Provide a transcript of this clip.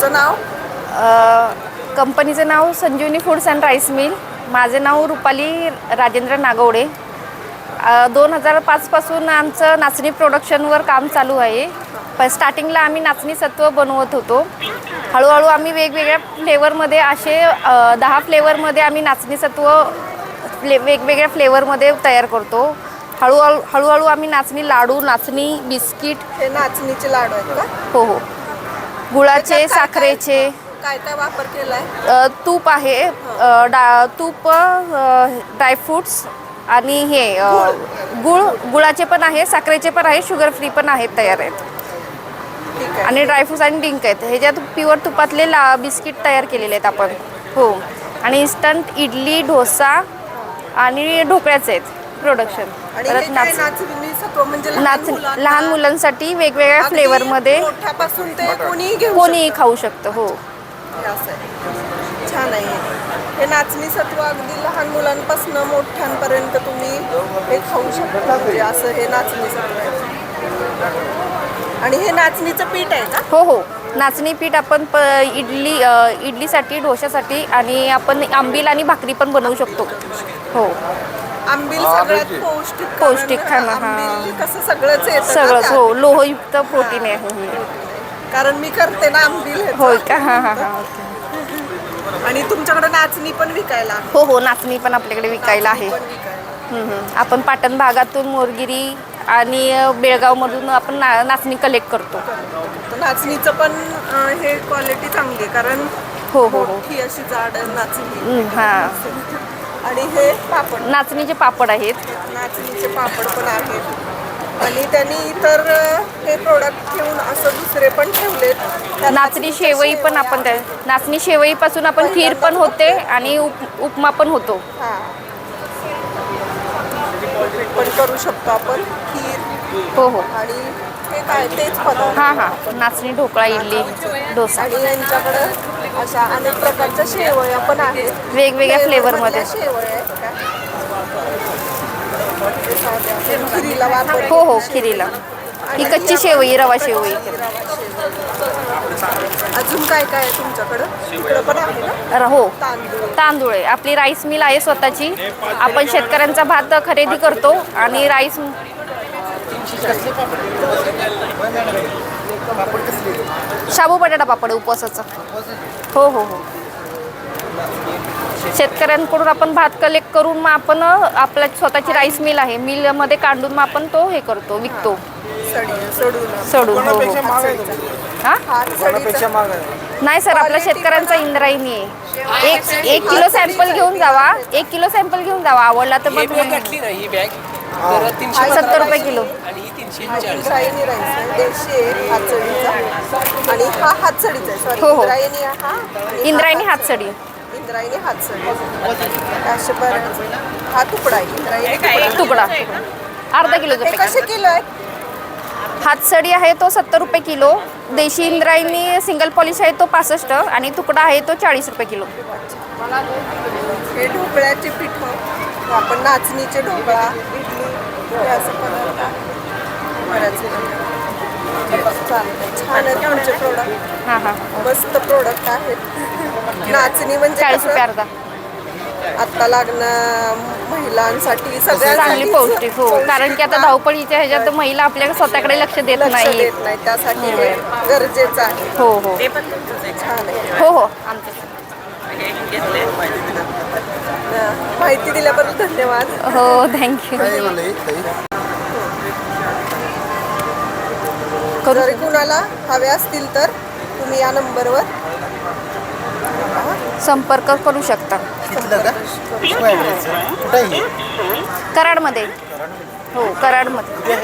तुमचं नाव? कंपनीचं नाव संजीवनी foods and rice mill. माझे नाव रुपाली राजेंद्र नागवडे. 2005 पासून आमचं नाचणी प्रोडक्शनवर काम चालू आहे. स्टार्टिंगला आम्ही नाचणी सत्व बनवत होतो. हळूहळू आम्ही वेगवेगळ्या फ्लेवरमध्ये असे 10 फ्लेवरमध्ये आम्ही नाचणी सत्व वेगवेगळ्या फ्लेवरमध्ये तयार करतो. हळूहळू आम्ही नाचणी लाडू, नाचणी बिस्किट. हे नाचणीचे लाडू आहेत का? हो हो. गुळाचे, साखरेचे. काय काय वापर केलाय? तूप आहे, तूप, ड्रायफ्रूट्स आणि हे गुळाचे पण आहे, साखरेचे पण आहे, शुगर फ्री पण आहेत, तयार आहेत. आणि ड्रायफ्रूट्स आणि डिंक आहेत. ह्याच्यात प्युअर तुपातले बिस्किट तयार केलेले आहेत आपण. हो. आणि इन्स्टंट इडली, डोसा आणि ढोकळ्याचे आहेत प्रोडक्शन. परत लहान मुलांसाठी वेगवेगळ्या फ्लेवरमध्ये कोणीही खाऊ शकतं. हो. छान आहे. हे नाचणी सत्व अगदी लहान मुलांपासून मोठ्यांपर्यंत तुम्ही हे खाऊ शकता. म्हणजे असं हे नाचणी सत्व आहे. आणि हे नाचणीचं पीठ आहे का? हो हो. नाचणी पीठ आपण इडलीसाठी, डोशासाठी आणि आपण आंबील आणि भाकरी पण बनवू शकतो. हो. आंबील सगळ्यात पौष्टिक खाणं. कसं सगळंच येतं. सगळंच. हो. लोहयुक्त प्रोटीन आहे. कारण मी करते ना आंबील. होय का? हां. आणि तुमच्याकडे नाचणी पण विकायला? हो हो. नाचणी पण आपल्याकडे विकायला आहे. आपण पाटण भागातून, मोरगिरी आणि बेळगावमधून आपण नाचणी कलेक्ट करतो. नाचणीचं पण हे क्वालिटी चांगली आहे, कारण हो हो ही अशी जाड नाचणी. हां. आणि हे पापड, नाचणीचे पापड आहेत. नाचणीचे पापड पण आहेत. आणि त्यांनी इतर हे प्रोडक्ट ठेवून असं दुसरे पण ठेवलेत. नाचणी शेवई पण आपण नाचणी शेवईपासून आपण खीर पण होते आणि उपमा पण होतो. पण करू शकतो आपण खीर. हो हो. आणि हे काय तेच पदार्थ. हां. नाचणी ढोकळा, इडली, डोसा. आणि यांच्याकडे अशा अनेक प्रकारच्या शेवया पण आहेत, वेगवेगळ्या फ्लेवरमध्ये. शेवया आहेत का? खिरीला वापर. हो हो. खिरीला ही कच्ची शेवई, रवा शेवई. अजून काय काय आहे तुमच्याकडं? इकडं पण आहे ना? हो. तांदूळ आहे. आपली राईस मिल आहे स्वतःची. आपण शेतकऱ्यांचा भात खरेदी करतो आणि राईस. शाबू बटाटा पापड उपवासाचा. हो हो हो. शेतकऱ्यांकडून आपण भात कलेक्ट करून मग आपण आपल्या स्वतःची राईस मिल आहे, मिलमध्ये काढून मग आपण तो हे करतो, विकतो. सोडून. हो हो. नाही सर, आपल्या शेतकऱ्यांचा इंद्रायणी आहे. एक किलो सॅम्पल घेऊन जावा. 1 किलो सॅम्पल घेऊन जावा. आवडला तर मग 70 रुपये किलो. आणि हा हातसडीचा आहे. सॉरी. हो हो. इंद्रायणी हातसडी. हातसडी. असे बरं. हा तुकडा आहे. इंद्रायणी तुकडा अर्धा किलोचा. कसे किलो आहे? हातसडी आहे तो 70 रुपये किलो. देशी इंद्रायणी सिंगल पॉलिश आहे तो 65 आणि तुकडा आहे तो 40 रुपये किलो. हे ढोकळ्याचे पीठ आपण नाचणीचे ढोकळा, इडली हे असं पदार्थ बऱ्याच छान आहेत तुमचे प्रोडक्ट. हां. मस्त प्रोडक्ट आहेत. नाचणी म्हणजे 40 रुपये अर्धा. आत्ता लागणं महिलांसाठी चांगली पौष्टिक. हो. कारण की आता धावपळीच्या ह्याच्यात महिला आपल्या स्वतःकडे लक्ष देत नाही. त्यासाठी हे गरजेचं आहे. हो हो. छान आहे. हो हो. माहिती दिल्याबद्दल धन्यवाद. हो. थँक्यू. जर कुणाला हवे असतील तर तुम्ही या नंबरवर संपर्क करू शकता. कराडमध्ये. हो, कराडमध्ये.